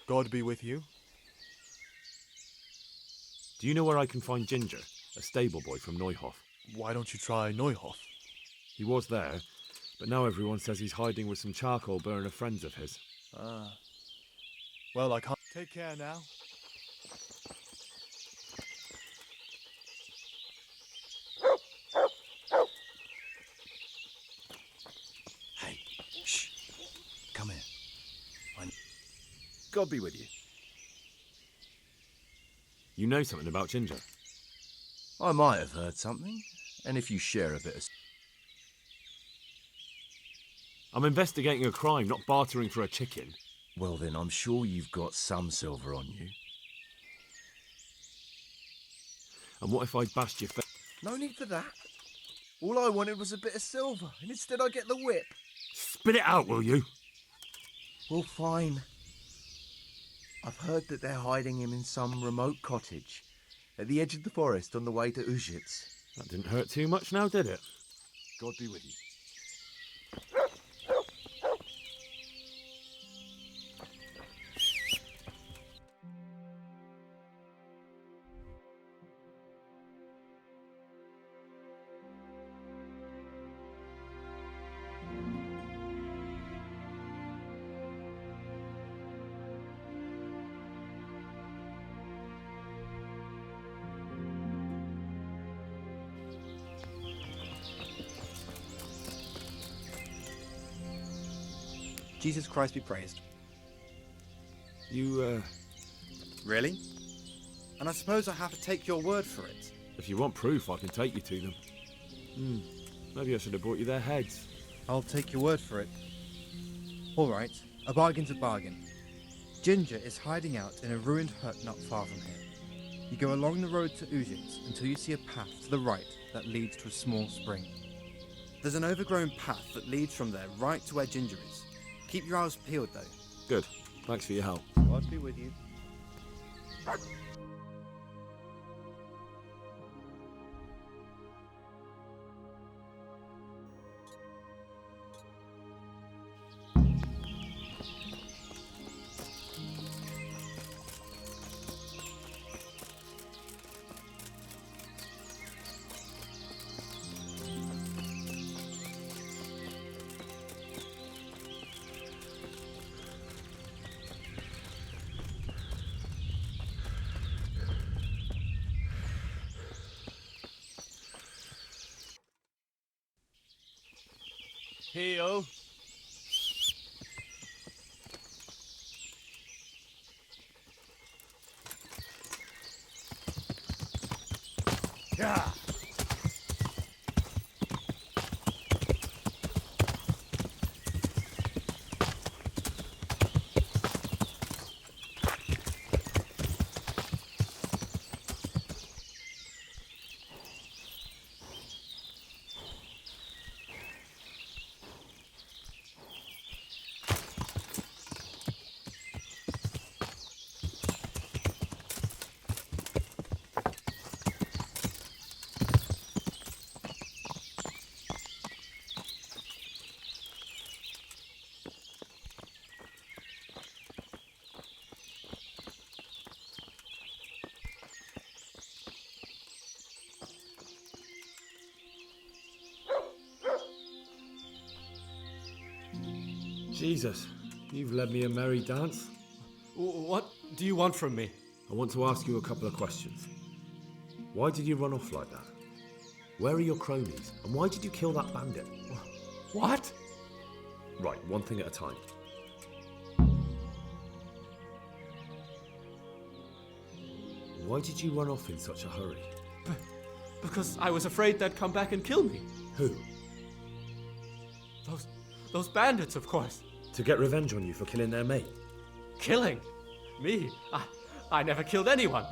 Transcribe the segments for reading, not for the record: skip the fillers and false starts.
God be with you. Do you know where I can find Ginger, a stable boy from Neuhof? Why don't you try Neuhof? He was there, but now everyone says he's hiding with some charcoal burner friends of his. Ah. Well, I can't. Take care now. Hey, shh. Come here. God be with you. You know something about Ginger? I might have heard something, and if you share a bit of... I'm investigating a crime, not bartering for a chicken. Well then, I'm sure you've got some silver on you. And what if I bashed your face? No need for that. All I wanted was a bit of silver, and instead I get the whip. Spit it out, will you? Well, fine. I've heard that they're hiding him in some remote cottage at the edge of the forest on the way to Ужице. That didn't hurt too much now, did it? God be with you. Jesus Christ be praised. You, Really? And I suppose I have to take your word for it. if you want proof, I can take you to them. Maybe I should have brought you their heads. I'll take your word for it. All right, a bargain's a bargain. Ginger is hiding out in a ruined hut not far from here. You go along the road to Ужице until you see a path to the right that leads to a small spring. There's an overgrown path that leads from there right to where Ginger is. Keep your eyes peeled though. Good. Thanks for your help. God be with you. Hey-o. Yeah. Jesus, you've led me a merry dance. What do you want from me? I want to ask you a couple of questions. Why did you run off like that? Where are your cronies? And why did you kill that bandit? What? Right, one thing at a time. Why did you run off in such a hurry? Because I was afraid they'd come back and kill me. Who? Those bandits, of course. To get revenge on you for killing their mate? Killing? Me? I never killed anyone.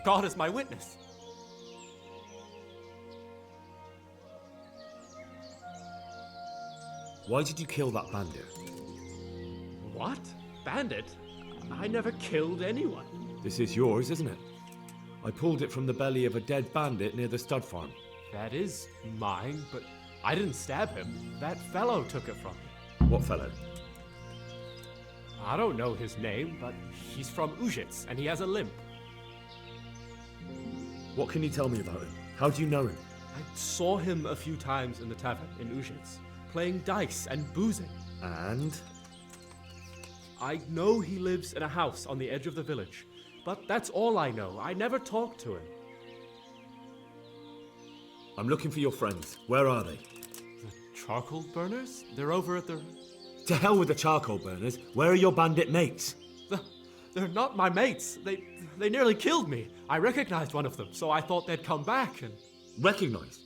God is my witness. Why did you kill that bandit? What? Bandit? I never killed anyone. This is yours, isn't it? I pulled it from the belly of a dead bandit near the stud farm. That is mine, but I didn't stab him. That fellow took it from me. What fellow? I don't know his name, but he's from Ужице, and he has a limp. What can you tell me about him? How do you know him? I saw him a few times in the tavern in Ужице, playing dice and boozing. And? I know he lives in a house on the edge of the village, but that's all I know. I never talked to him. I'm looking for your friends. Where are they? The charcoal burners? They're over at the... To hell with the charcoal burners. Where are your bandit mates? They're not my mates. They nearly killed me. I recognized one of them, so I thought they'd come back and... Recognized?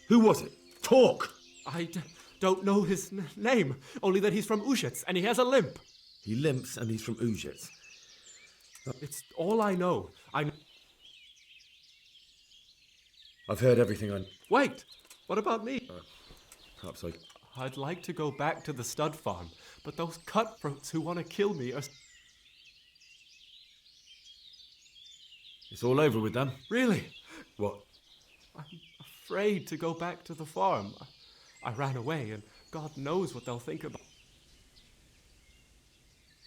Who was it? Talk! I don't know his name, only that he's from Ужице and he has a limp. He limps and he's from Ужице. It's all I know. I've heard everything I... Wait! What about me? Perhaps I'd like to go back to the stud farm, but those cutthroats who want to kill me are... It's all over with them? Really? What? I'm afraid to go back to the farm. I ran away, and God knows what they'll think about...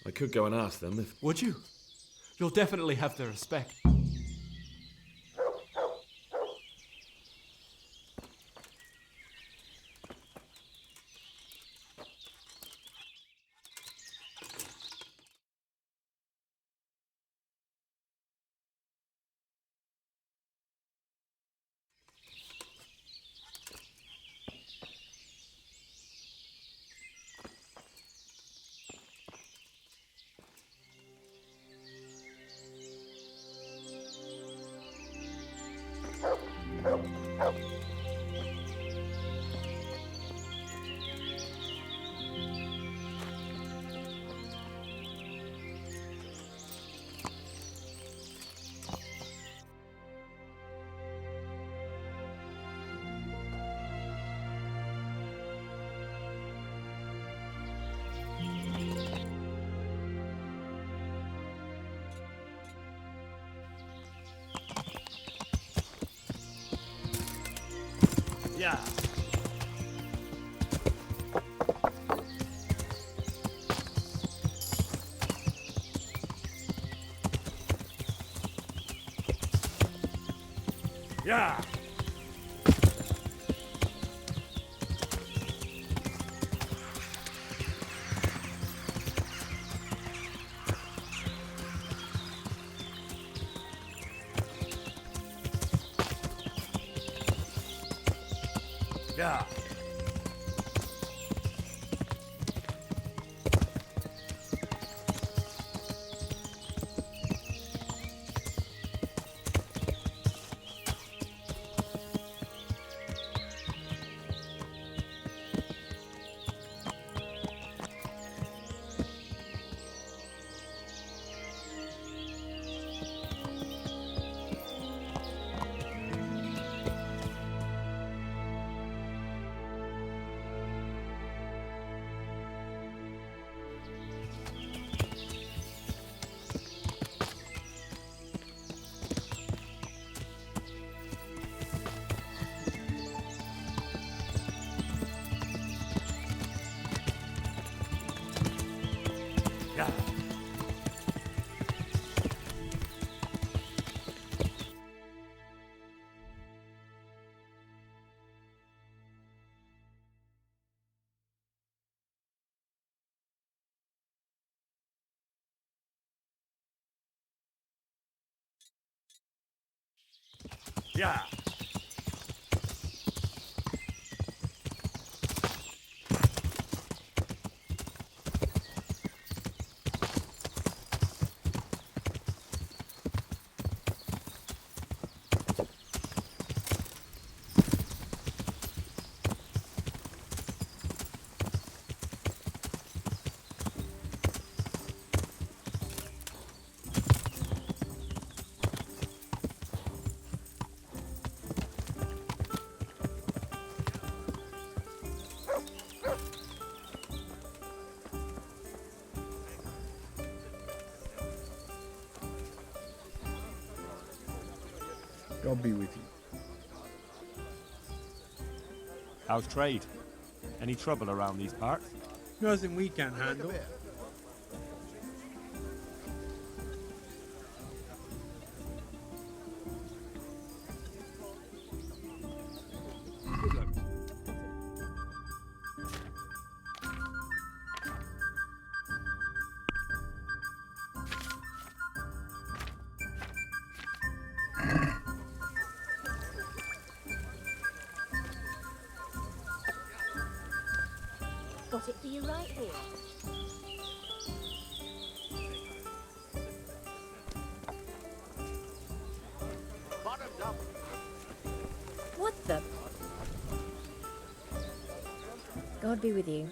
I could go and ask them if... Would you? You'll definitely have their respect. Yeah. Yeah. Yeah. Yeah. Yeah. God be with you. How's trade? Any trouble around these parts? Nothing we can't handle. got it for you right here. Bottoms up. What the? God be with you.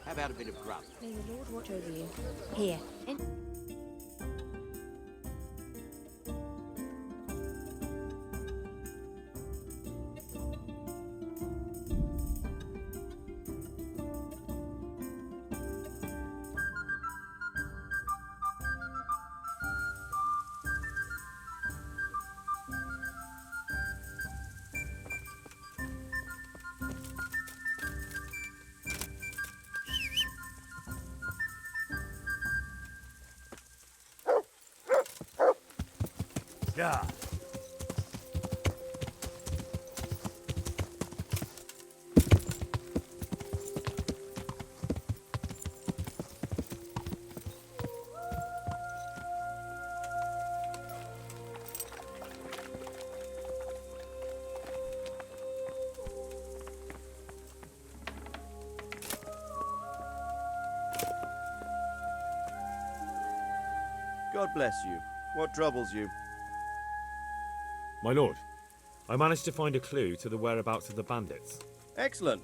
How about a bit of grub? May the Lord watch over you. Here. Yeah. God bless you. What troubles you? My lord, I managed to find a clue to the whereabouts of the bandits. Excellent.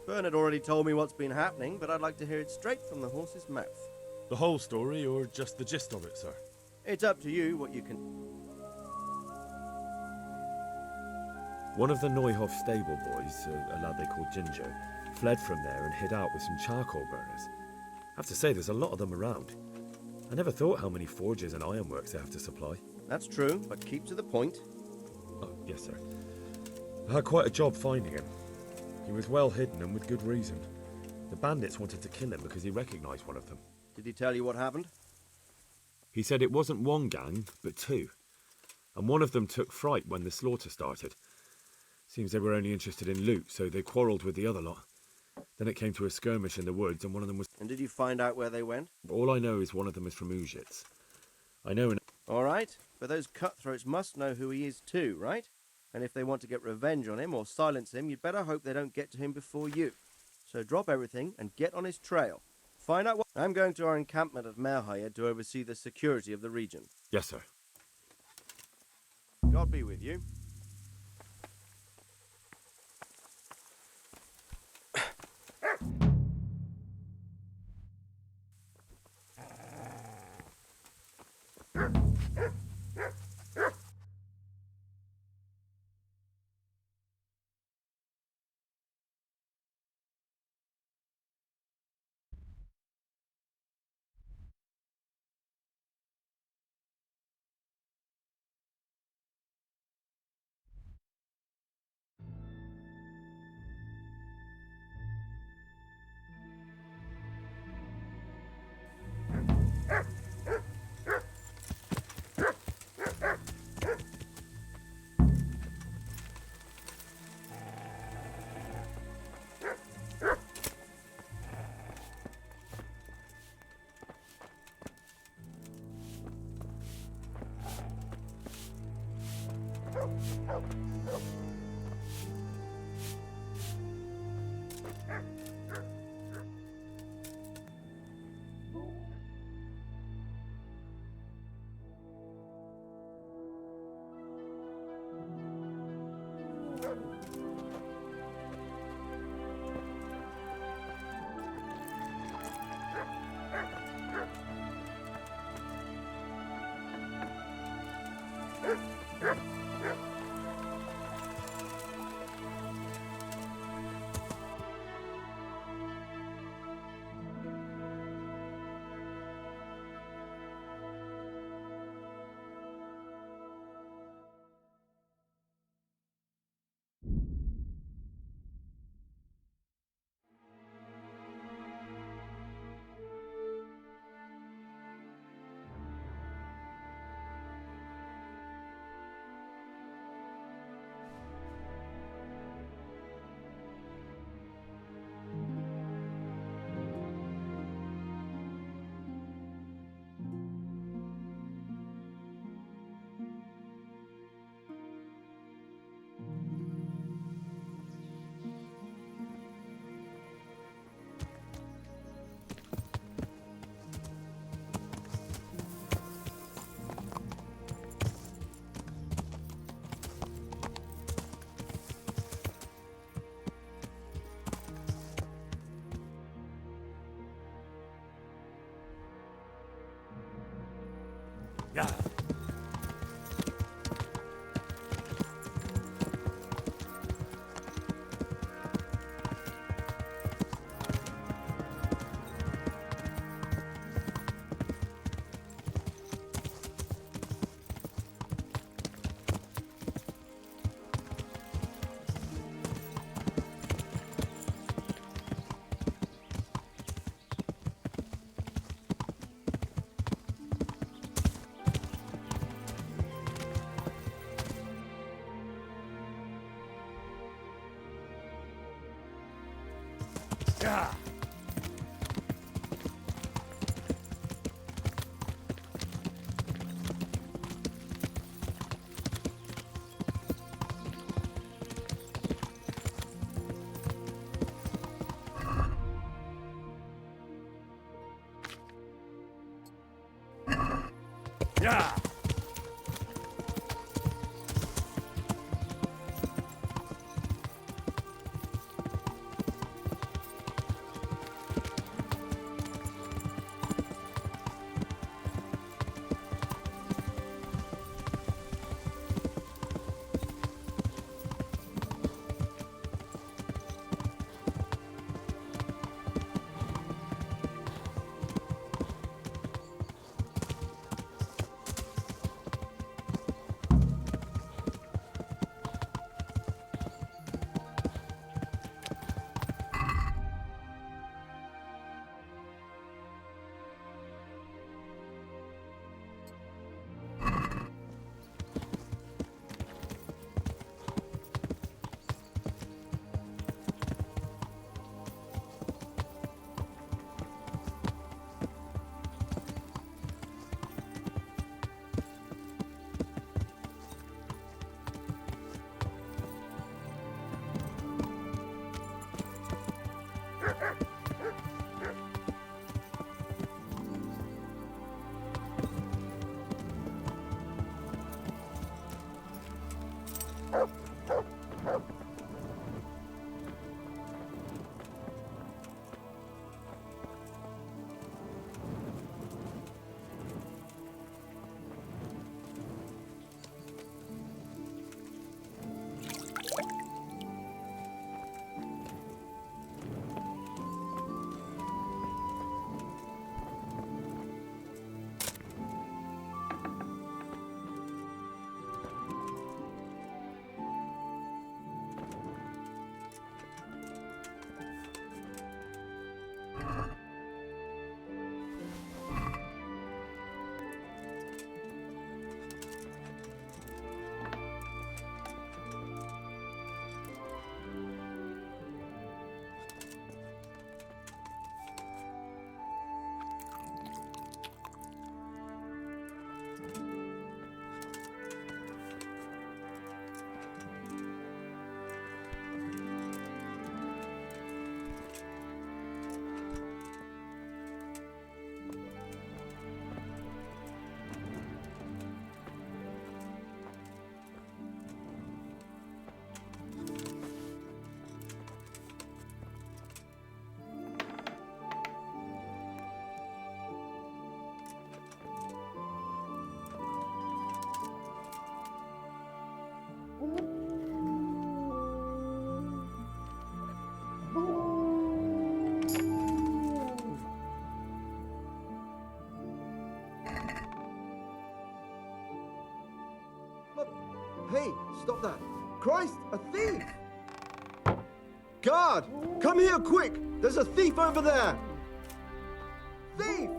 Bernard already told me what's been happening, but I'd like to hear it straight from the horse's mouth. The whole story or just the gist of it, sir? It's up to you what you can... One of the Neuhoff stable boys, a lad they called Ginger, fled from there and hid out with some charcoal burners. I have to say, there's a lot of them around. I never thought how many forges and ironworks they have to supply. That's true, but keep to the point. Oh, yes, sir. I had quite a job finding him. He was well hidden and with good reason. The bandits wanted to kill him because he recognised one of them. Did he tell you what happened? He said it wasn't one gang, but two. And one of them took fright when the slaughter started. Seems they were only interested in loot, so they quarrelled with the other lot. Then it came to a skirmish in the woods, and one of them was... And did you find out where they went? All I know is one of them is from Ужице. I know... All right, but those cutthroats must know who he is too, right? And if they want to get revenge on him or silence him, you'd better hope they don't get to him before you. So drop everything and get on his trail. Find out what... I'm going to our encampment at Merhayed to oversee the security of the region. Yes, sir. God be with you. Yeah. Yeah. Yeah. Hey, stop that. Christ, a thief! Guard, come here quick! There's a thief over there! Thief!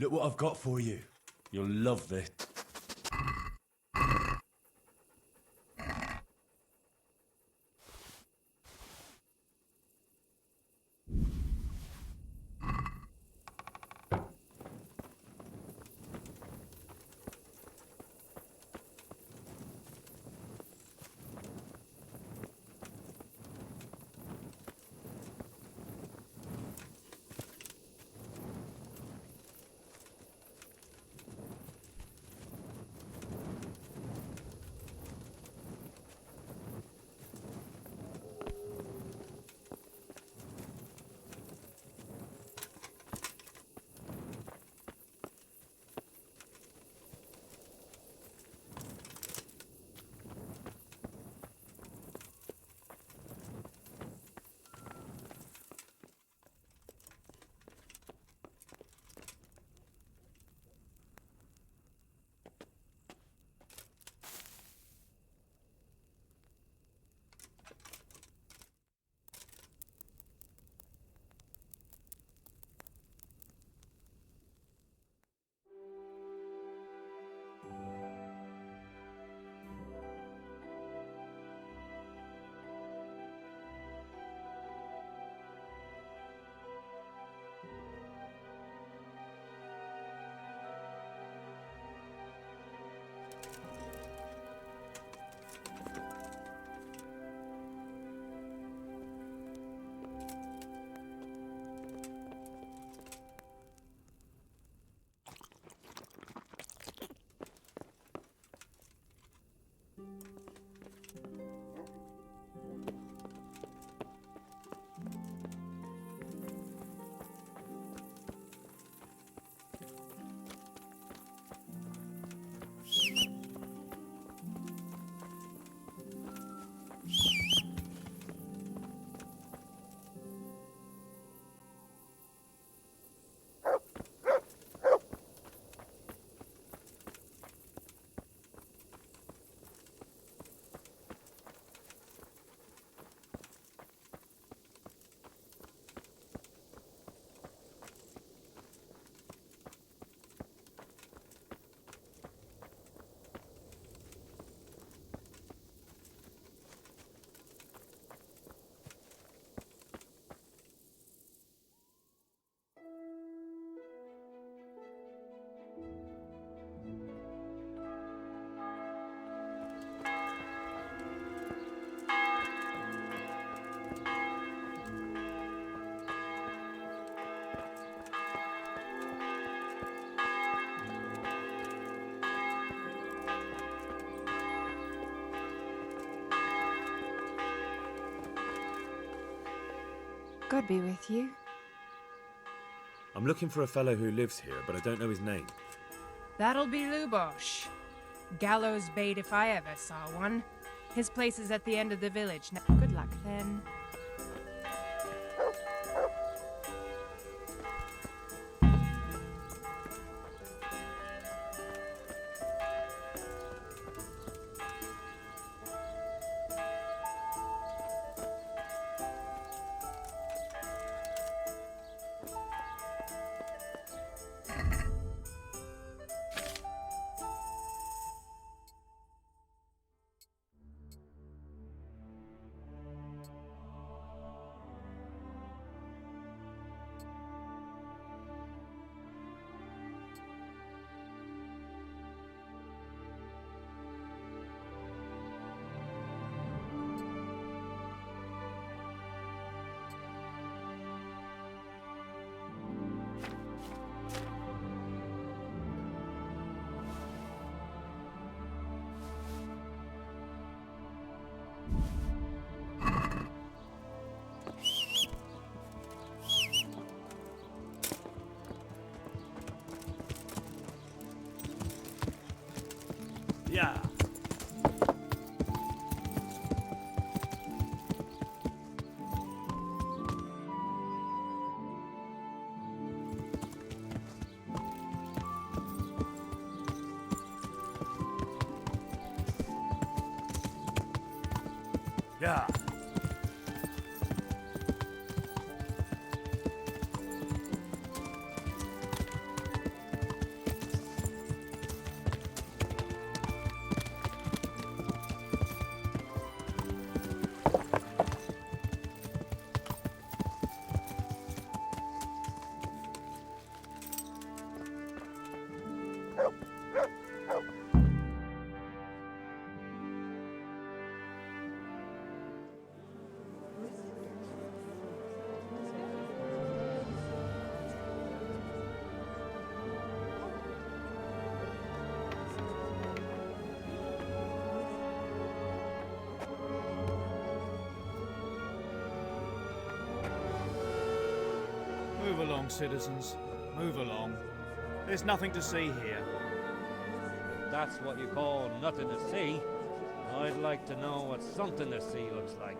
Look what I've got for you. You'll love this. God be with you. I'm looking for a fellow who lives here, but I don't know his name. That'll be Lubosh. Gallows bait if I ever saw one. His place is at the end of the village. Now, good luck then. Yeah. Yeah. Move along, citizens. Move along. There's nothing to see here. That's what you call nothing to see. I'd like to know what something to see looks like.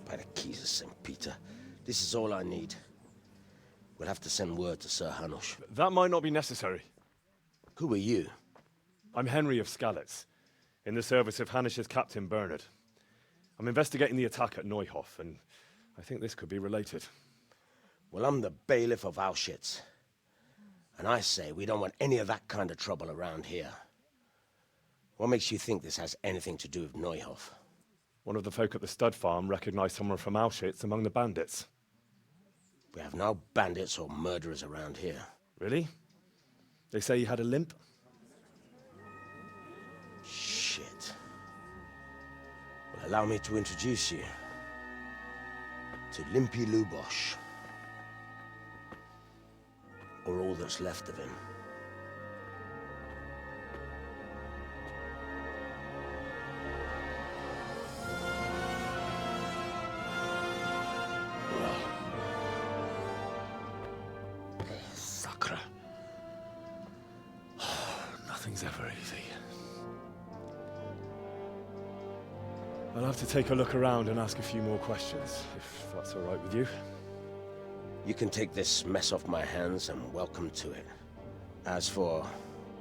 By the keys of St. Peter, this is all I need. We'll have to send word to Sir Hanush. That might not be necessary. Who are you? I'm Henry of Skalitz, in the service of Hanush's Captain Bernard. I'm investigating the attack at Neuhof, and I think this could be related. Well, I'm the bailiff of Auschwitz. And I say we don't want any of that kind of trouble around here. What makes you think this has anything to do with Neuhof? One of the folk at the stud farm recognized someone from Auschwitz among the bandits. We have no bandits or murderers around here. Really? They say he had a limp? Shit. Well, allow me to introduce you to Limpy Lubosh. Or all that's left of him. Sacre. Nothing's ever easy. I'll have to take a look around and ask a few more questions, if that's all right with you. You can take this mess off my hands and welcome to it. As for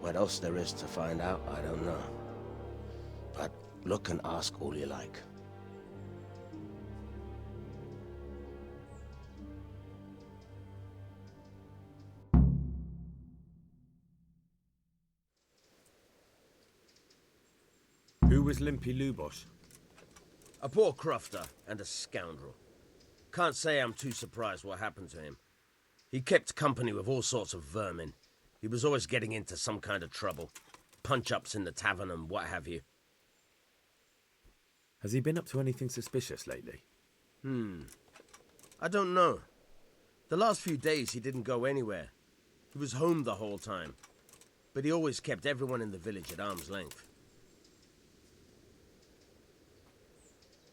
what else there is to find out, I don't know. But look and ask all you like. Who was Limpy Lubosh? A poor crofter and a scoundrel. Can't say I'm too surprised what happened to him. He kept company with all sorts of vermin. He was always getting into some kind of trouble. Punch-ups in the tavern and what have you. Has he been up to anything suspicious lately? I don't know. The last few days he didn't go anywhere. He was home the whole time. But he always kept everyone in the village at arm's length.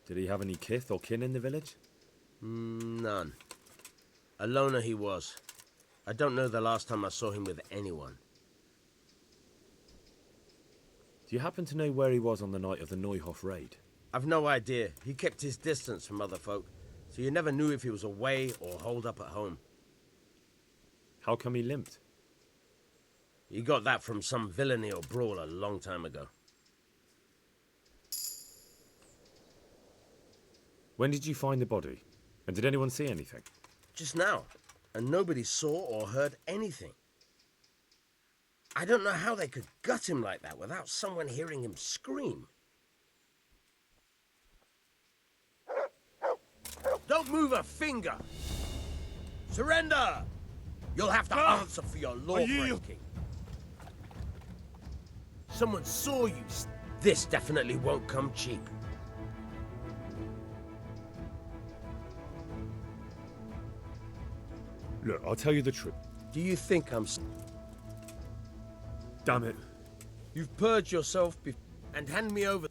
Did he have any kith or kin in the village? None. A loner he was. I don't know the last time I saw him with anyone. Do you happen to know where he was on the night of the Neuhof raid? I've no idea. He kept his distance from other folk, so you never knew if he was away or holed up at home. How come he limped? He got that from some villainy or brawl a long time ago. When did you find the body? And did anyone see anything? Just now. And nobody saw or heard anything. I don't know how they could gut him like that without someone hearing him scream. Don't move a finger! Surrender! You'll have to answer for your law-breaking. Someone saw you. This definitely won't come cheap. Look, I'll tell you the truth. Do you think I'm... Damn it. You've purged yourself and hand me over...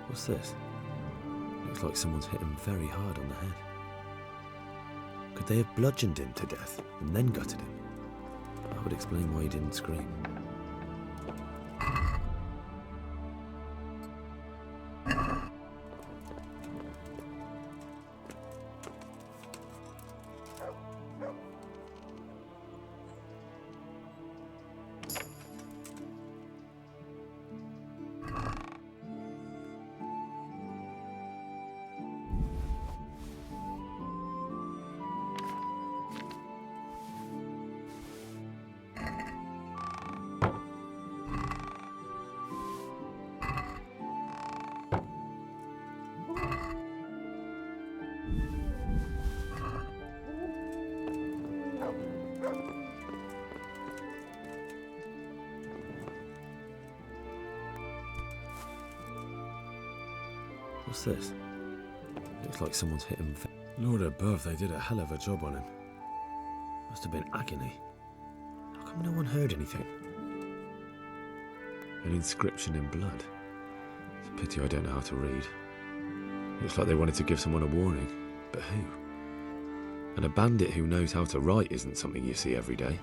What's this? Looks like someone's hit him very hard on the head. Could they have bludgeoned him to death and then gutted him? That would explain why he didn't scream. What's this? Looks like someone's hit him. Lord above, they did a hell of a job on him. Must have been agony. How come no one heard anything? An inscription in blood. It's a pity I don't know how to read. Looks like they wanted to give someone a warning. But who? And a bandit who knows how to write isn't something you see every day.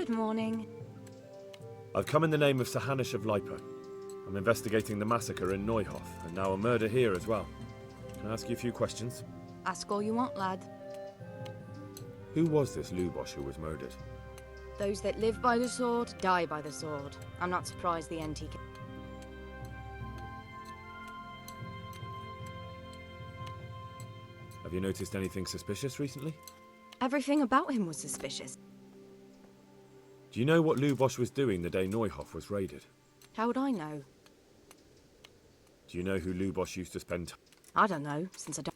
Good morning. I've come in the name of Sir Hanish of Lipo. I'm investigating the massacre in Neuhof, and now a murder here as well. Can I ask you a few questions? Ask all you want, lad. Who was this Lubosh who was murdered? Those that live by the sword, die by the sword. I'm not surprised the NT... Have you noticed anything suspicious recently? Everything about him was suspicious. Do you know what Lubosh was doing the day Neuhof was raided? How would I know? Do you know who Lubosh used to spend time? I don't know, since I don't...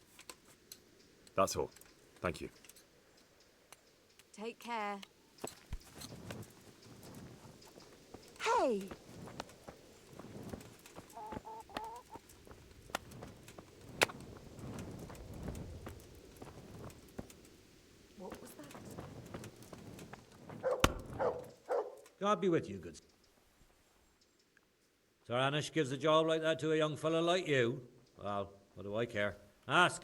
That's all. Thank you. Take care. Hey! What was that? God be with you, good. Sir Anish gives a job like that to a young fella like you? Well, what do I care? Ask.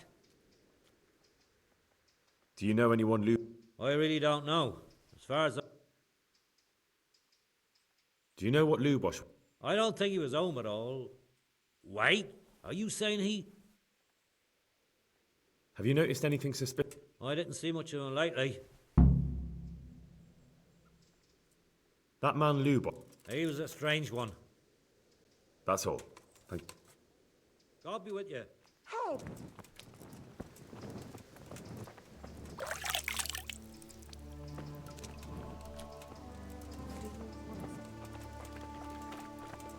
Do you know anyone I really don't know. As far as Do you know what Lubosh... I don't think he was home at all. Wait, are you saying he... Have you noticed anything suspicious? I didn't see much of him lately. That man Lubo. He was a strange one. That's all. Thank God be with you. Help!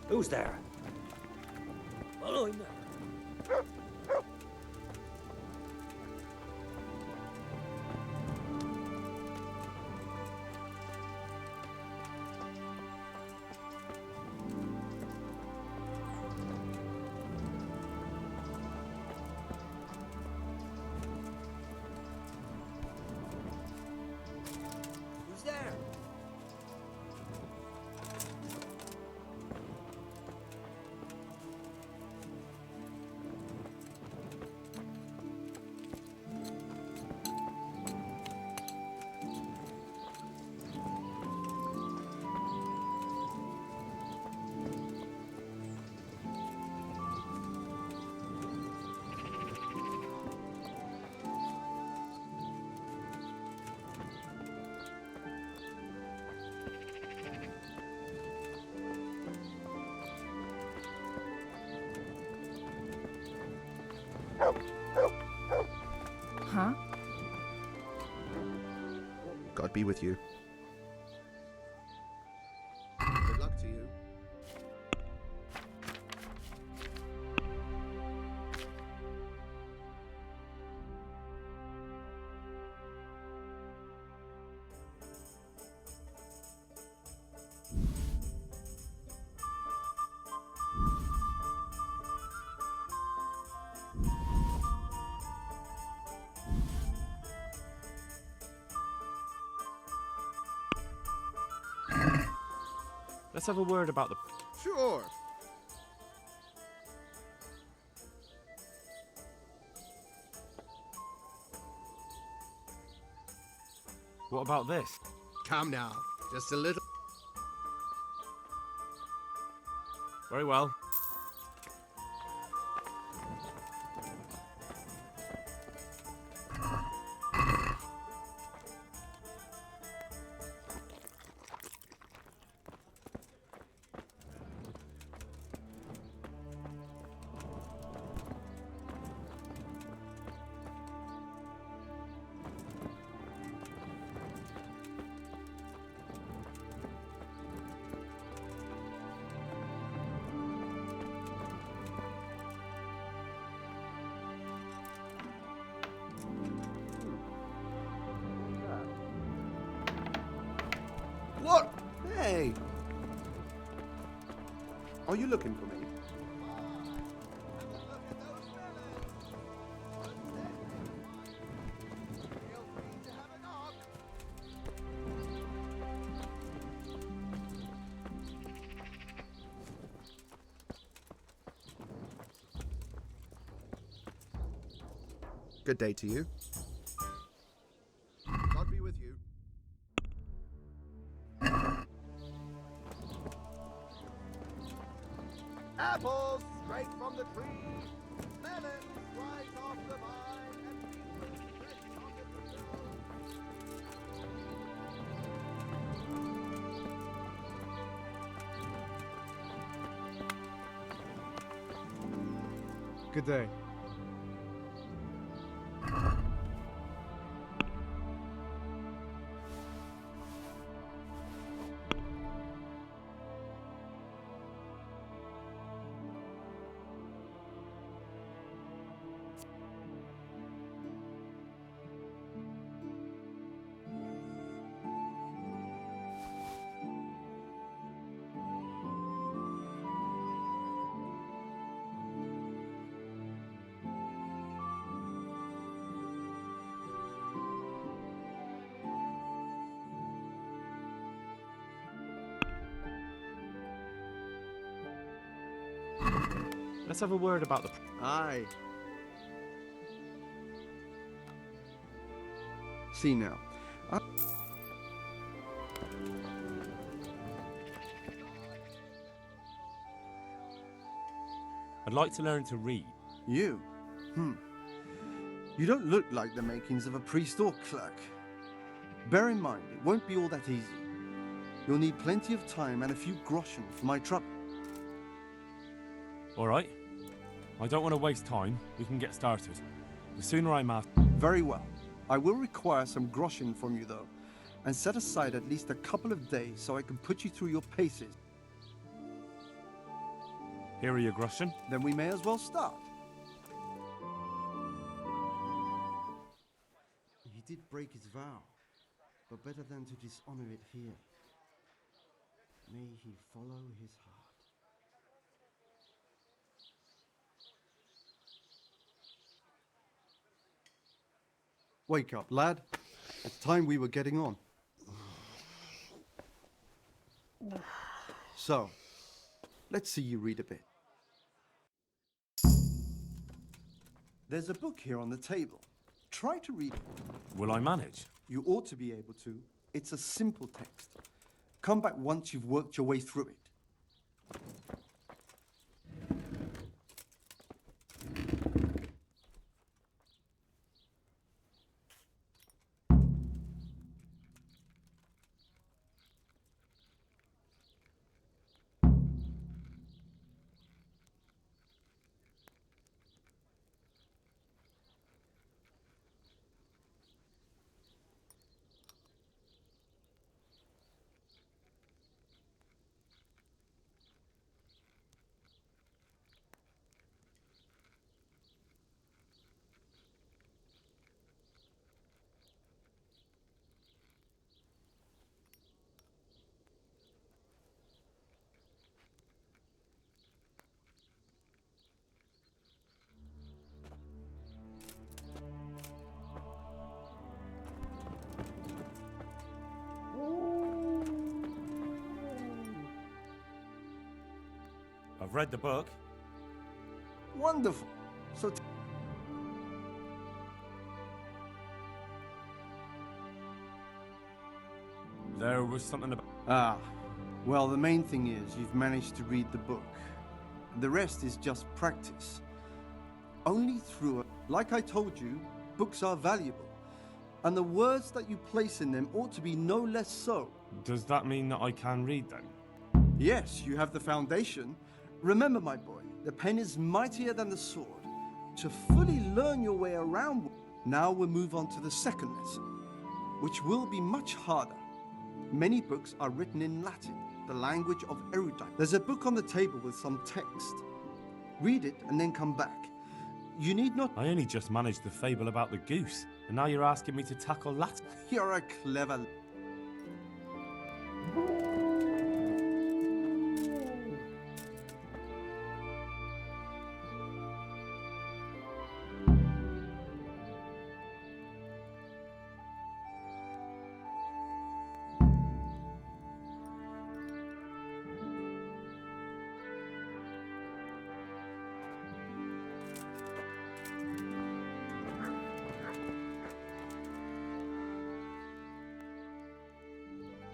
Who's there? Follow him there. Who's there? Huh? God be with you. Good luck to you. Let's have a word about the... Sure. What about this? Come now. Just a little. Very well. What? Hey! Are you looking for me? Good day to you. God be with you. Apples straight from the tree, melons right off the vine, and peaches fresh on the window. Good day. Let's have a word about the... Aye. See now. I'd like to learn to read. You? You don't look like the makings of a priest or clerk. Bear in mind, it won't be all that easy. You'll need plenty of time and a few groschen for my trouble. All right. I don't want to waste time. We can get started. The sooner I'm out... Very well. I will require some groschen from you, though, and set aside at least a couple of days so I can put you through your paces. Here are your groschen. Then we may as well start. He did break his vow, but better than to dishonor it here. May he follow his heart. Wake up, lad. It's time we were getting on. So, let's see you read a bit. There's a book here on the table. Try to read it. Will I manage? You ought to be able to. It's a simple text. Come back once you've worked your way through it. I've read the book. Wonderful. So there was something about... Ah, well, the main thing is you've managed to read the book. The rest is just practice. Only through it. Like I told you, books are valuable. And the words that you place in them ought to be no less so. Does that mean that I can read then? Yes, you have the foundation. Remember, my boy, the pen is mightier than the sword. To fully learn your way around, now we'll move on to the second lesson, which will be much harder. Many books are written in Latin, the language of erudite. There's a book on the table with some text. Read it and then come back. You need not... I only just managed the fable about the goose, and now you're asking me to tackle Latin. You're a clever...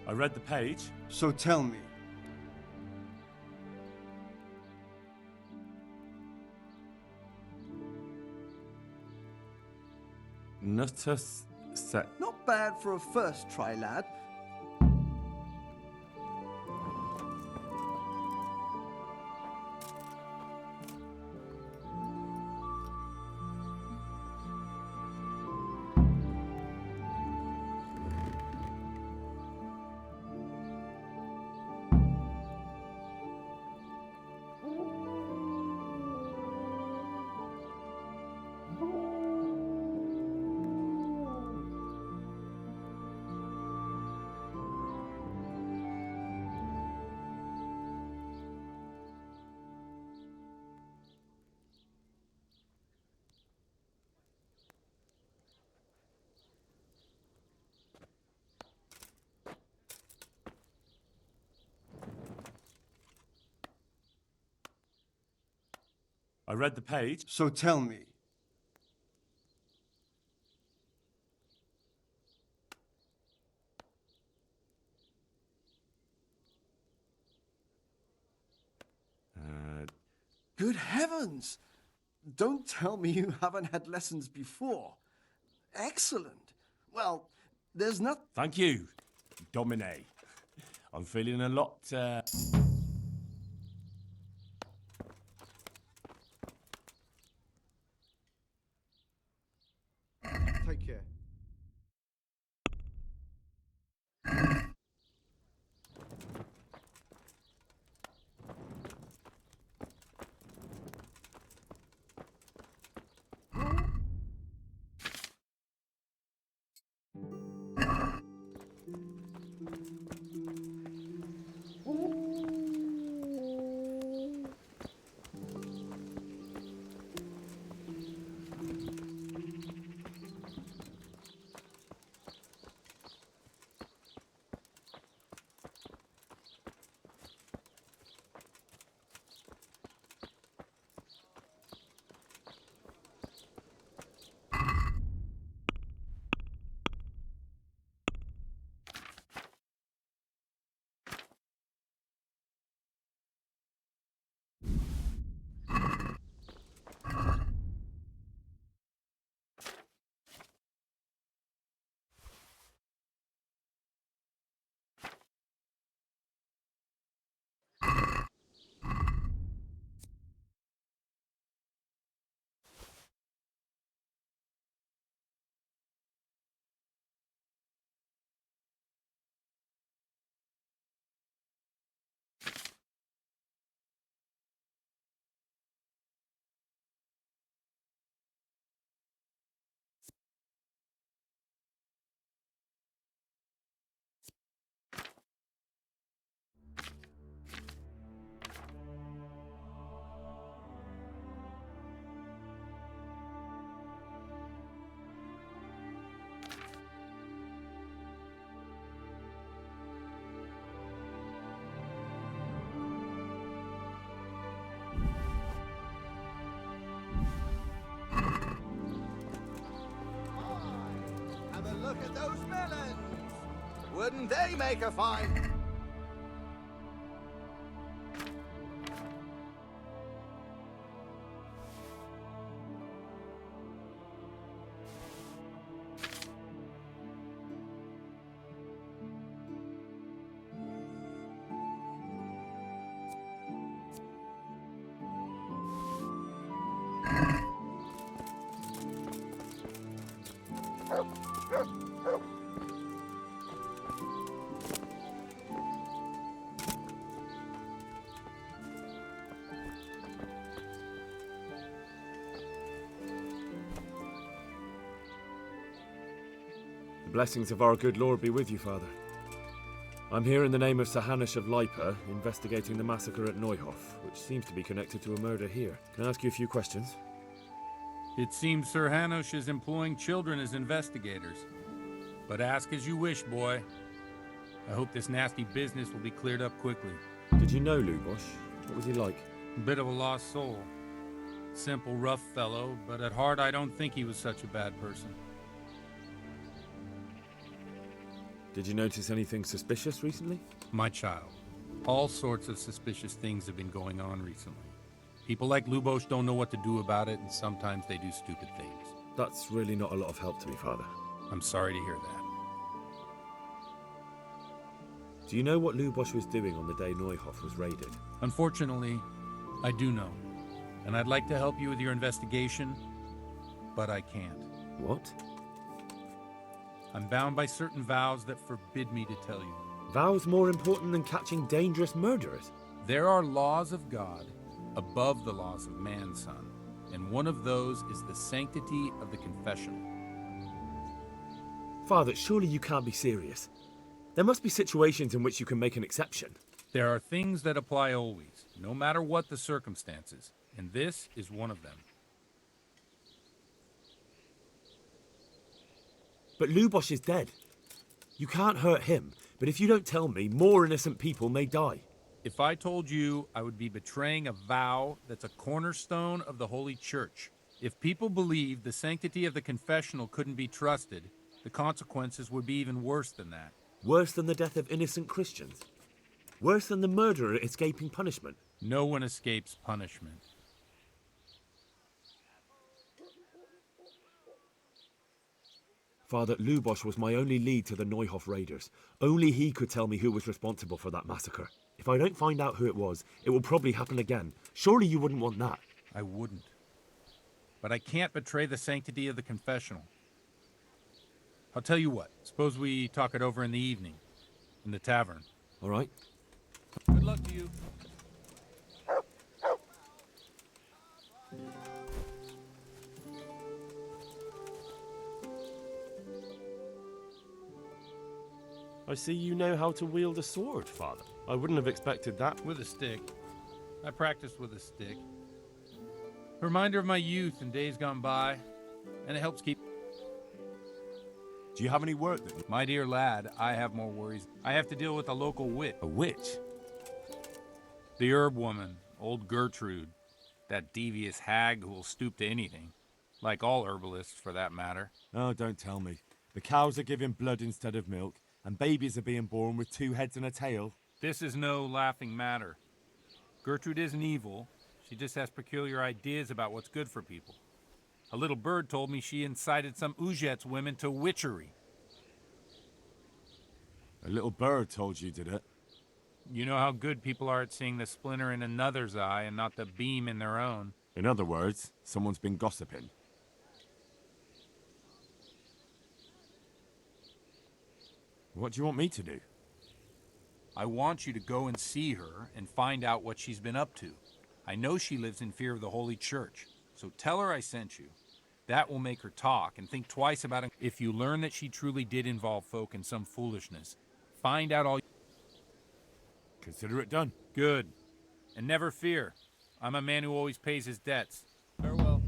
I read the page. So tell me. Nutus set. Not bad for a first try, lad. I read the page. So tell me. Good heavens! don't tell me you haven't had lessons before. Excellent. Well, there's not... Thank you, Domine. I'm feeling a lot, Take care. Have a look at those melons. Wouldn't they make a fine... The blessings of our good Lord be with you, Father. I'm here in the name of Sir Hanush of Lipa, investigating the massacre at Neuhof, which seems to be connected to a murder here. Can I ask you a few questions? It seems Sir Hanush is employing children as investigators. But ask as you wish, boy. I hope this nasty business will be cleared up quickly. Did you know Lubosh? What was he like? A bit of a lost soul. Simple, rough fellow, but at heart I don't think he was such a bad person. Did you notice anything suspicious recently? My child, all sorts of suspicious things have been going on recently. People like Lubosh don't know what to do about it, and sometimes they do stupid things. That's really not a lot of help to me, Father. I'm sorry to hear that. Do you know what Lubosh was doing on the day Neuhof was raided? Unfortunately, I do know. And I'd like to help you with your investigation, but I can't. What? I'm bound by certain vows that forbid me to tell you. Vows more important than catching dangerous murderers? There are laws of God above the laws of man, son. And one of those is the sanctity of the confessional. Father, surely you can't be serious. There must be situations in which you can make an exception. There are things that apply always, no matter what the circumstances, and this is one of them. But Lubosh is dead. You can't hurt him, but if you don't tell me, more innocent people may die. If I told you, I would be betraying a vow that's a cornerstone of the Holy Church. If people believed the sanctity of the confessional couldn't be trusted, the consequences would be even worse than that. Worse than the death of innocent Christians? Worse than the murderer escaping punishment? No one escapes punishment. Father, Lubosh was my only lead to the Neuhof raiders. Only he could tell me who was responsible for that massacre. If I don't find out who it was, it will probably happen again. Surely you wouldn't want that. I wouldn't. But I can't betray the sanctity of the confessional. I'll tell you what, suppose we talk it over in the evening, in the tavern. All right. Good luck to you. I see you know how to wield a sword, Father. I wouldn't have expected that. With a stick. I practiced with a stick. A reminder of my youth and days gone by, and it helps keep... Do you have any work that... My dear lad, I have more worries. I have to deal with a local witch. A witch? The herb woman, old Gertrude. That devious hag who will stoop to anything. Like all herbalists, for that matter. Oh, don't tell me. The cows are giving blood instead of milk, and babies are being born with 2 heads and a tail. This is no laughing matter. Gertrude isn't evil. She just has peculiar ideas about what's good for people. A little bird told me she incited some Ужице women to witchery. A little bird told you, did it? You know how good people are at seeing the splinter in another's eye and not the beam in their own. In other words, someone's been gossiping. What do you want me to do? I want you to go and see her and find out what she's been up to. I know she lives in fear of the Holy Church, so tell her I sent you. That will make her talk and think twice about it. If you learn that she truly did involve folk in some foolishness, find out all... Consider it done. Good. And never fear. I'm a man who always pays his debts. Farewell.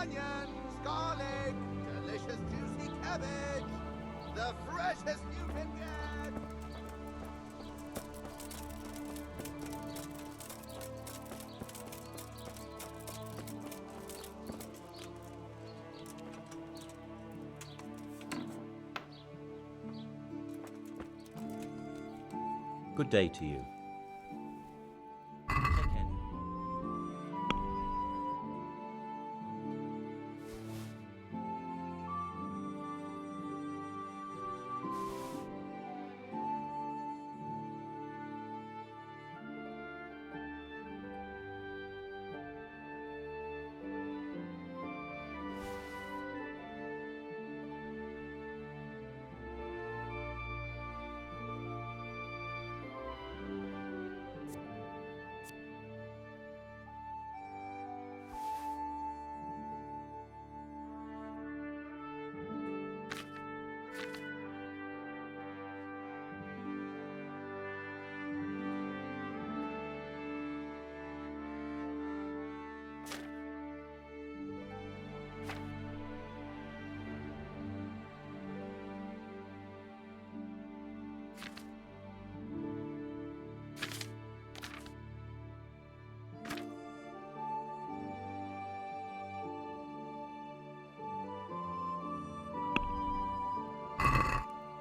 onions, garlic, delicious juicy cabbage, the freshest you can get. Good day to you.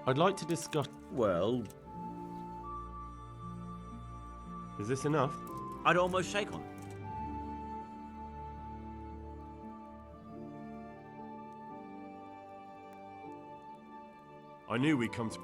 I'd like to discuss... Well... Is this enough? I'd almost shake on it. I knew we'd come to...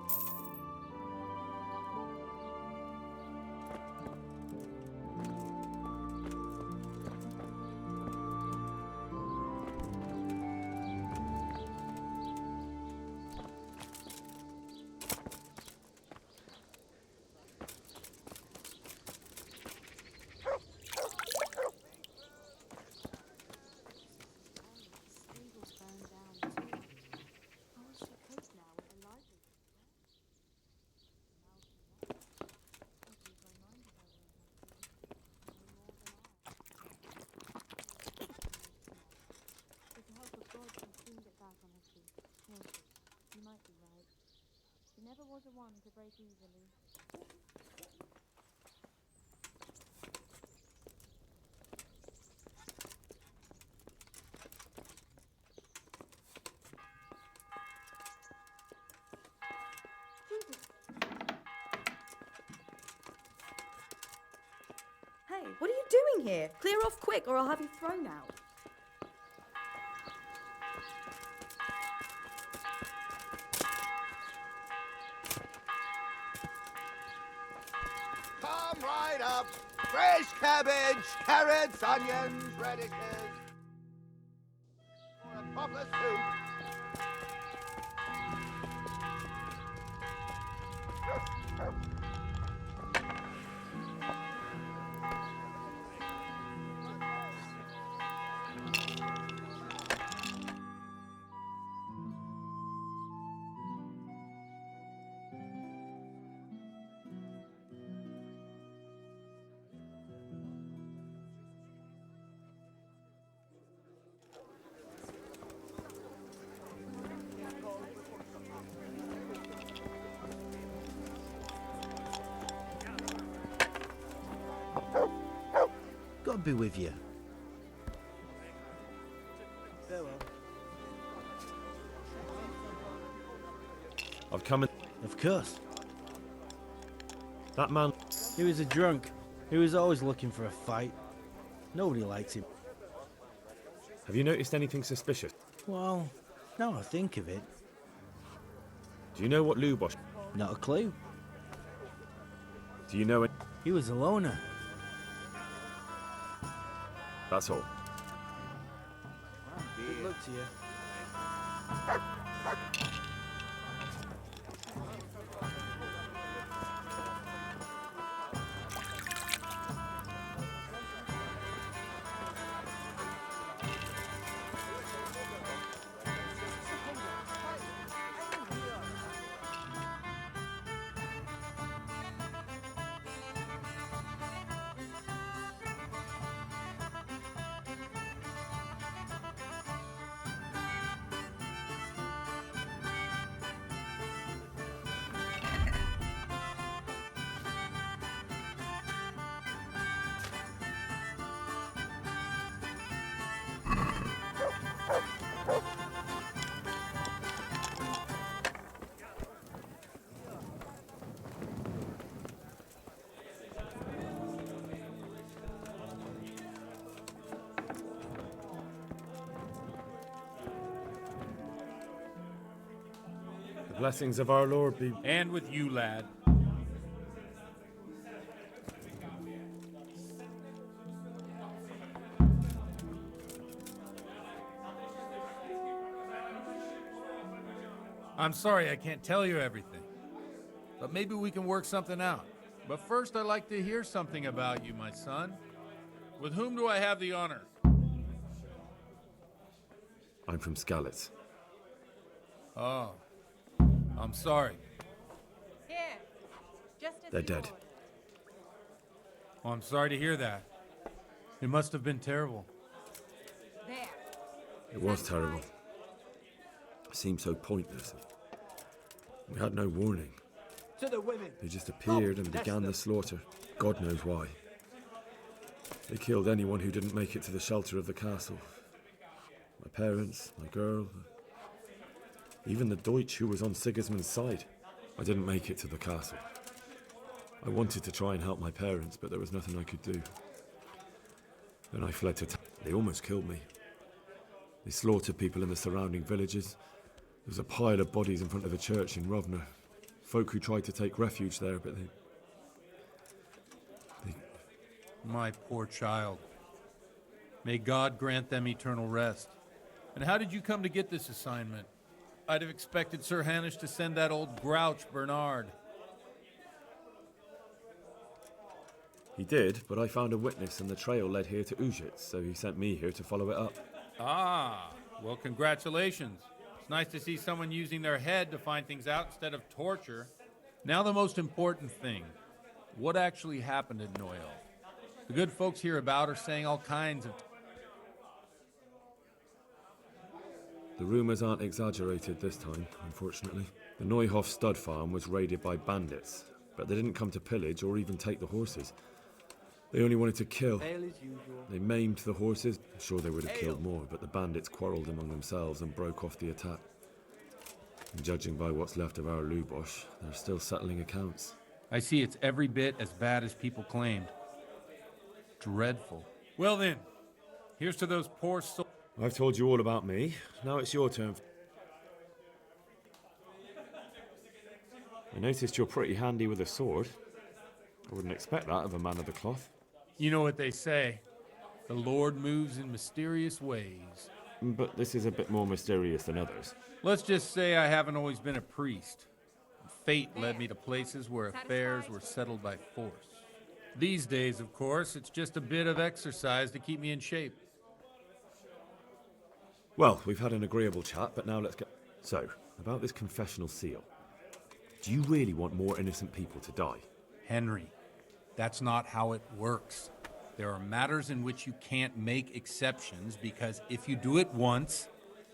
Never was a one to break easily. Hey, what are you doing here? Clear off quick or I'll have you thrown out. Come right up. Fresh cabbage, carrots, onions, radishes. For a proper soup. God be with you. I've come in. Of course. That man. He was a drunk. He was always looking for a fight. Nobody liked him. Have you noticed anything suspicious? Well, now I think of it. Do you know what Lubosh? Not a clue. Do you know it? He was a loner. That's all. Good luck to you. The blessings of our Lord be... And with you, lad. I'm sorry I can't tell you everything, but maybe we can work something out. But first, I'd like to hear something about you, my son. With whom do I have the honor? I'm from Skalitz. Oh, I'm sorry. Here, just as They're you dead. Oh, I'm sorry to hear that. It must have been terrible. There. It was terrible. It seemed so pointless. We had no warning. To the women. They just appeared and began the slaughter. God knows why. They killed anyone who didn't make it to the shelter of the castle. My parents, my girl, even the Deutsch who was on Sigismund's side. I didn't make it to the castle. I wanted to try and help my parents, but there was nothing I could do. Then I fled to town. They almost killed me. They slaughtered people in the surrounding villages. There was a pile of bodies in front of the church in Rovna. Folk who tried to take refuge there, but they... My poor child. May God grant them eternal rest. And how did you come to get this assignment? I'd have expected Sir Hanish to send that old grouch, Bernard. He did, but I found a witness and the trail led here to Ужице, so he sent me here to follow it up. Ah, well, congratulations. It's nice to see someone using their head to find things out instead of torture. Now the most important thing. What actually happened in Noel? The good folks hereabout are saying all kinds of... The rumours aren't exaggerated this time, unfortunately. The Neuhof stud farm was raided by bandits, but they didn't come to pillage or even take the horses. They only wanted to kill. They maimed the horses. I'm sure they would have killed more, but the bandits quarrelled among themselves and broke off the attack. And judging by what's left of our Lubosh, they're still settling accounts. I see it's every bit as bad as people claimed. Dreadful. Well then, here's to those poor souls. I've told you all about me. Now it's your turn. I noticed you're pretty handy with a sword. I wouldn't expect that of a man of the cloth. You know what they say. The Lord moves in mysterious ways. But this is a bit more mysterious than others. Let's just say I haven't always been a priest. Fate led me to places where affairs were settled by force. These days, of course, it's just a bit of exercise to keep me in shape. Well, we've had an agreeable chat, but now let's get... So, about this confessional seal. Do you really want more innocent people to die? Henry, that's not how it works. There are matters in which you can't make exceptions because if you do it once,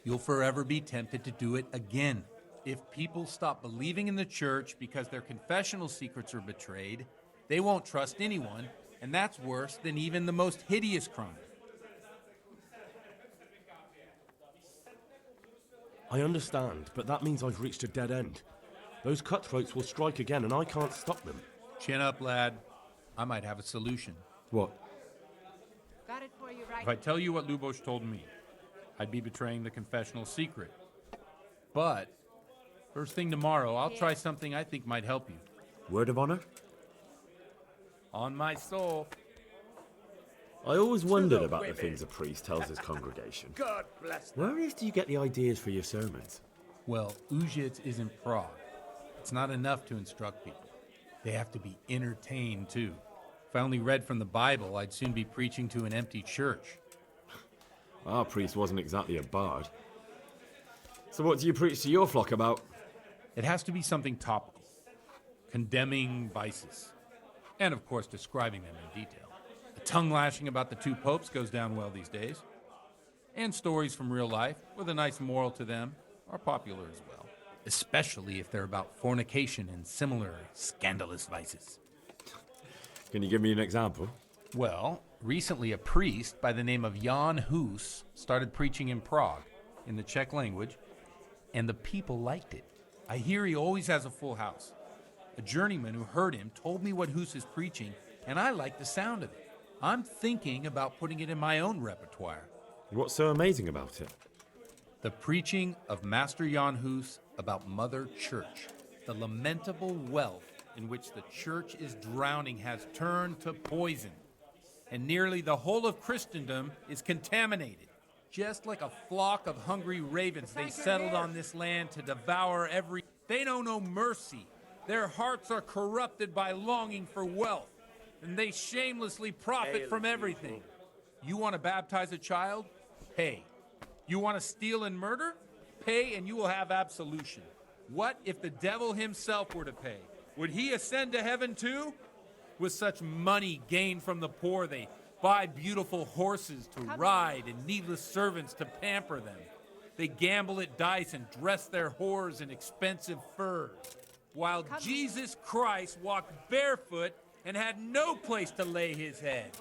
you'll forever be tempted to do it again. If people stop believing in the church because their confessional secrets are betrayed, they won't trust anyone, and that's worse than even the most hideous crime. I understand, but that means I've reached a dead end. Those cutthroats will strike again, and I can't stop them. Chin up, lad. I might have a solution. What? Got it for you right. If I tell you what Lubosh told me, I'd be betraying the confessional secret. But, first thing tomorrow, I'll try something I think might help you. Word of honor? On my soul. I always wondered about the things a priest tells his congregation. God bless them. Where on earth do you get the ideas for your sermons? Well, Ужице is in Prague. It's not enough to instruct people. They have to be entertained, too. If I only read from the Bible, I'd soon be preaching to an empty church. Our priest wasn't exactly a bard. So what do you preach to your flock about? It has to be something topical. Condemning vices. And, of course, describing them in detail. The tongue-lashing about the two popes goes down well these days. And stories from real life, with a nice moral to them, are popular as well. Especially if they're about fornication and similar scandalous vices. Can you give me an example? Well, recently a priest by the name of Jan Hus started preaching in Prague, in the Czech language, and the people liked it. I hear he always has a full house. A journeyman who heard him told me what Hus is preaching, and I like the sound of it. I'm thinking about putting it in my own repertoire. What's so amazing about it? The preaching of Master Jan Hus about Mother Church. The lamentable wealth in which the church is drowning has turned to poison, and nearly the whole of Christendom is contaminated. Just like a flock of hungry ravens, they settled on this land to devour every... They know no mercy. Their hearts are corrupted by longing for wealth, and they shamelessly profit from everything. You want to baptize a child? Pay. You want to steal and murder? Pay and you will have absolution. What if the devil himself were to pay? Would he ascend to heaven too? With such money gained from the poor, they buy beautiful horses to ride and needless servants to pamper them. They gamble at dice and dress their whores in expensive furs, while Jesus Christ walked barefoot and had no place to lay his head.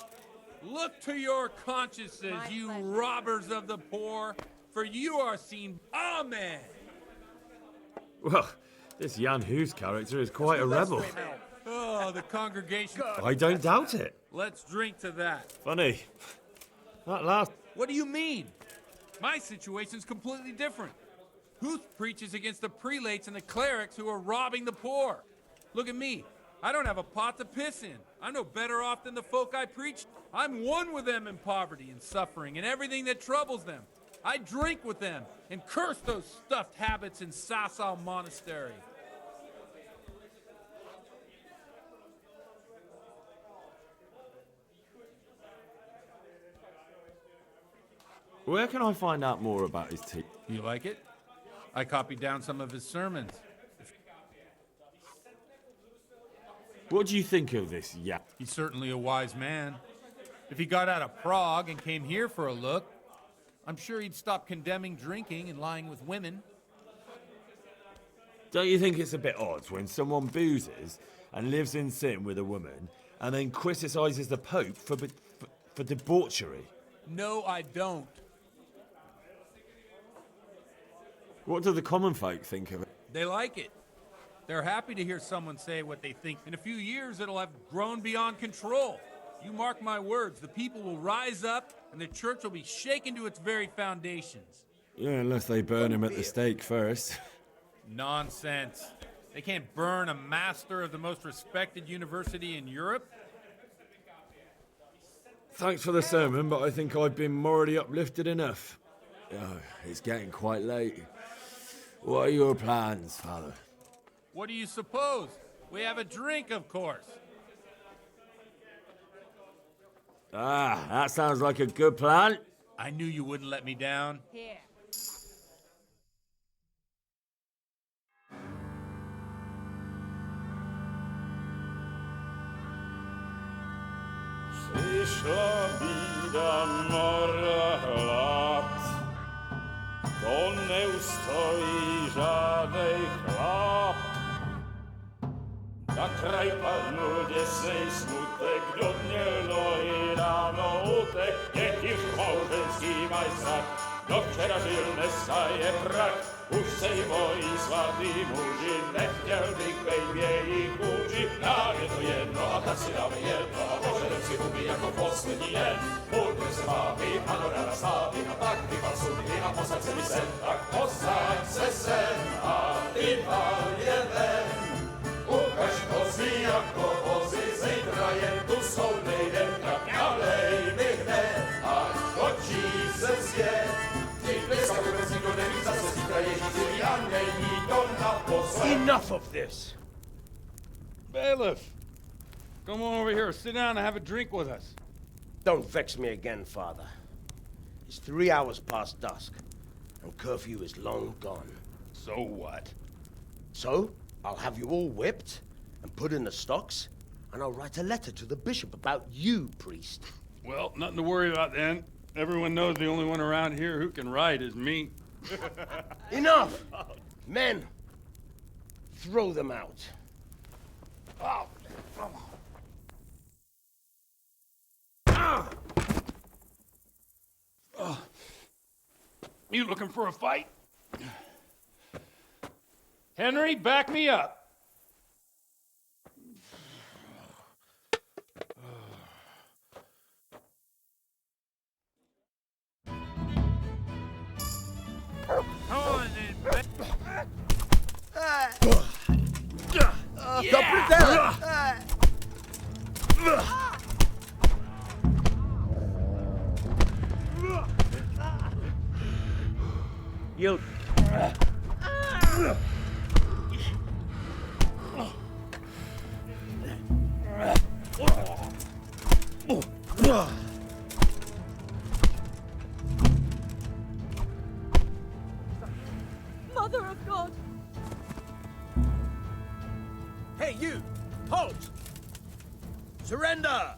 Look to your consciences, you robbers of the poor, for you are seen. Amen. Well, this Jan Hughes character is quite a rebel. Oh, the congregation. I don't doubt it. Let's drink to that. Funny. That last... What do you mean? My situation's completely different. Huth preaches against the prelates and the clerics who are robbing the poor. Look at me. I don't have a pot to piss in. I'm no better off than the folk I preach. I'm one with them in poverty and suffering and everything that troubles them. I drink with them and curse those stuffed habits in Sasau Monastery. Where can I find out more about his teaching? You like it? I copied down some of his sermons. What do you think of this yap? He's certainly a wise man. If he got out of Prague and came here for a look, I'm sure he'd stop condemning drinking and lying with women. Don't you think it's a bit odd when someone boozes and lives in sin with a woman and then criticises the Pope for debauchery? No, I don't. What do the common folk think of it? They like it. They're happy to hear someone say what they think. In a few years, it'll have grown beyond control. You mark my words, the people will rise up and the church will be shaken to its very foundations. Yeah, unless they burn him at the stake first. Nonsense. They can't burn a master of the most respected university in Europe. Thanks for the sermon, but I think I've been morally uplifted enough. Oh, it's getting quite late. What are your plans, Father? What do you suppose? We have a drink, of course. Ah, that sounds like a good plan. I knew you wouldn't let me down. Here. Przyszła bida mora lat, to nie ustoi żadnej chlap. Na kraj padł dziesięć smutek, dodnielo i rano utek, niech już małżeński majstrak, do wczera żylne staje prach. Už sejmo i svatý muži, nechtěl bych bejbě jich učit. Nám je to jedno a tak si dáme jedno a požadem si huby jako poslední den. Budeme se bavit a do rána stávit a tak vypal sudy a posaď se mi sem. Tak posaď se sem a vypal je ven. Ukaž kozy jako vozy, zítra je tu soudnej den. Tak nalej mi hned a točí se svět. Enough of this! Bailiff! Come on over here, sit down and have a drink with us. Don't vex me again, Father. It's 3 hours past dusk, and curfew is long gone. So what? So, I'll have you all whipped and put in the stocks, and I'll write a letter to the bishop about you, priest. Well, nothing to worry about then. Everyone knows the only one around here who can write is me. Enough! Men, throw them out. Oh. Oh. You looking for a fight? Henry, back me up. You... Mother of God! Hey, you! Halt! Surrender!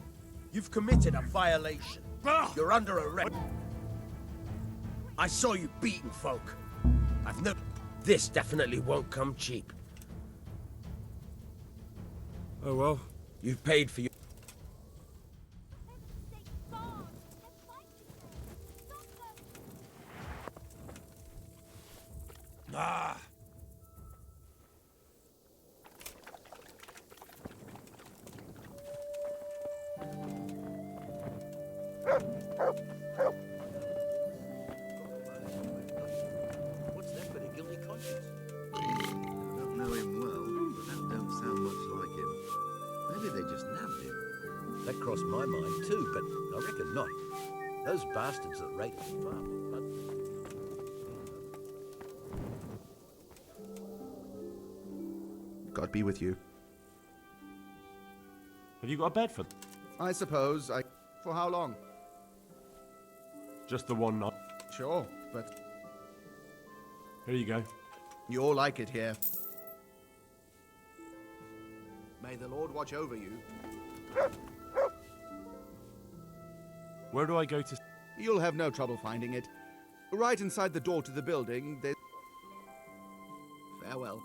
You've committed a violation. You're under arrest. I saw you beating folk. I've no... This definitely won't come cheap. Oh well, you've paid for your... Ah! What's that but a guilty conscience? I don't know him well, but that don't sound much like him. Maybe they just nabbed him. That crossed my mind too, but I reckon not. Those bastards that raided the farm. God be with you. Have you got a bed for... I suppose I... For how long? Just the one night? Sure, but Here you go. you all like it here. May the Lord watch over you. Where do I go to... You'll have no trouble finding it. Right inside the door to the building, there's... Farewell.